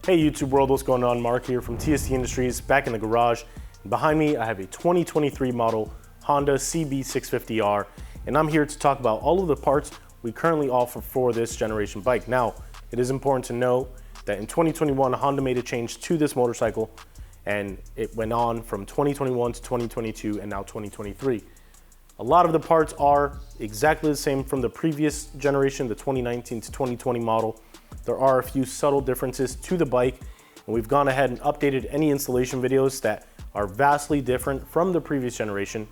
Hey YouTube world, what's going on? Mark here from TSC Industries, back in the garage. Behind me, I have a 2023 model Honda CB650R, and I'm here to talk about all of the parts we currently offer for this generation bike. Now, it is important to know that in 2021, Honda made a change to this motorcycle, and it went on from 2021 to 2022 and now 2023. A lot of the parts are exactly the same from the previous generation, the 2019 to 2020 model. There are a few subtle differences to the bike, and we've gone ahead and updated any installation videos that are vastly different from the previous generation.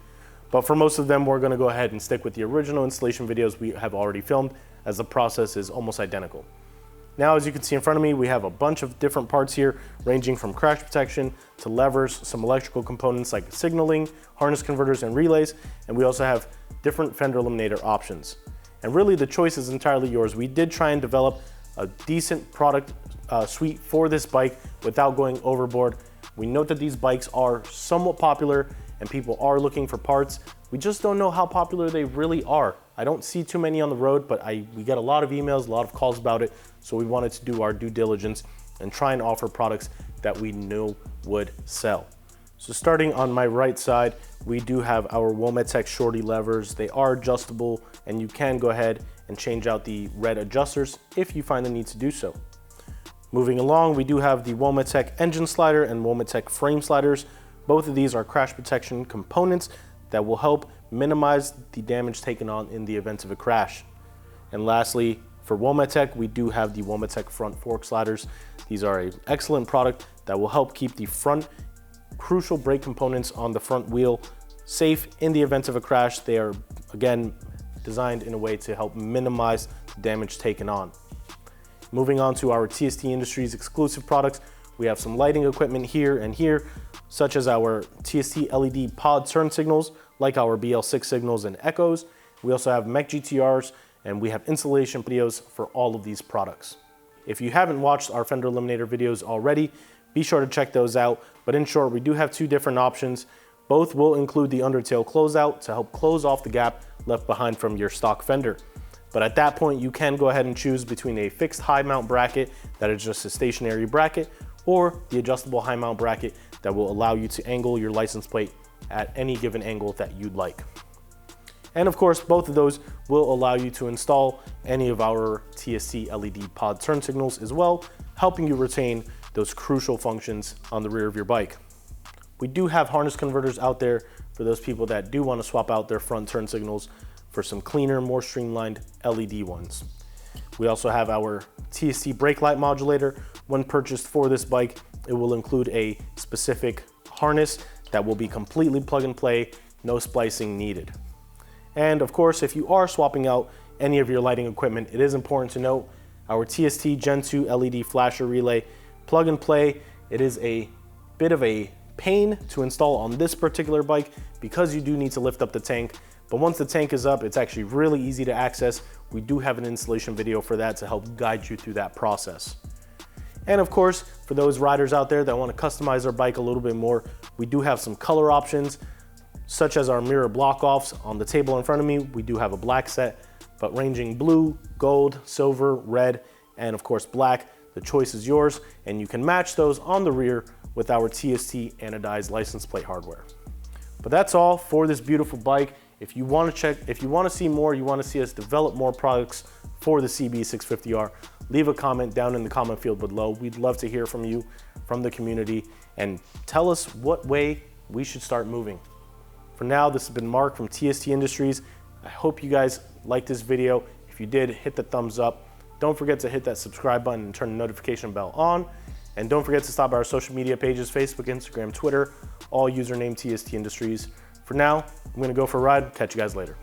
But for most of them, we're gonna go ahead and stick with the original installation videos we have already filmed, as the process is almost identical. Now, as you can see in front of me, we have a bunch of different parts here, ranging from crash protection to levers, some electrical components like signaling, harness converters, and relays, and we also have different fender eliminator options. And really, the choice is entirely yours. We did try and develop a decent product suite for this bike without going overboard. We note that these bikes are somewhat popular and people are looking for parts. We just don't know how popular they really are. I don't see too many on the road, but we get a lot of emails, a lot of calls about it. So we wanted to do our due diligence and try and offer products that we knew would sell. So starting on my right side, we do have our Womatec Shorty levers. They are adjustable, and you can go ahead and change out the red adjusters if you find the need to do so. Moving along, we do have the Womatec engine slider and Womatec frame sliders. Both of these are crash protection components that will help minimize the damage taken on in the event of a crash. And lastly, for Womatec, we do have the Womatec front fork sliders. These are an excellent product that will help keep the front crucial brake components on the front wheel safe in the event of a crash. They are, again, designed in a way to help minimize the damage taken on. Moving on to our TSC Industries exclusive products, we have some lighting equipment here and here, such as our TSC LED pod turn signals, like our BL6 signals and echoes. We also have MEC GTRs, and we have installation videos for all of these products. If you haven't watched our fender eliminator videos already, be sure to check those out. But in short, we do have two different options. Both will include the undertail closeout to help close off the gap left behind from your stock fender. But at that point, you can go ahead and choose between a fixed high mount bracket that is just a stationary bracket, or the adjustable high mount bracket that will allow you to angle your license plate at any given angle that you'd like. And of course, both of those will allow you to install any of our TSC LED pod turn signals as well, helping you retain those crucial functions on the rear of your bike. We do have harness converters out there for those people that do want to swap out their front turn signals for some cleaner, more streamlined LED ones. We also have our TSC brake light modulator. When purchased for this bike, it will include a specific harness that will be completely plug and play, no splicing needed. And of course, if you are swapping out any of your lighting equipment, it is important to note our TST Gen 2 LED flasher relay, plug and play. It is a bit of a pain to install on this particular bike because you do need to lift up the tank. But once the tank is up, it's actually really easy to access. We do have an installation video for that to help guide you through that process. And of course, for those riders out there that want to customize their bike a little bit more, we do have some color options, such as our mirror block offs. On the table in front of me, we do have a black set, but ranging blue, gold, silver, red, and of course black. The choice is yours, and you can match those on the rear with our TST anodized license plate hardware. But that's all for this beautiful bike. If you want to see more, you want to see us develop more products for the CB650R, leave a comment down in the comment field below. We'd love to hear from you, from the community, and tell us what way we should start moving. For now, this has been Mark from TSC Industries. I hope you guys liked this video. If you did, hit the thumbs up. Don't forget to hit that subscribe button and turn the notification bell on. And don't forget to stop by our social media pages, Facebook, Instagram, Twitter, all username TST Industries. For now, I'm gonna go for a ride. Catch you guys later.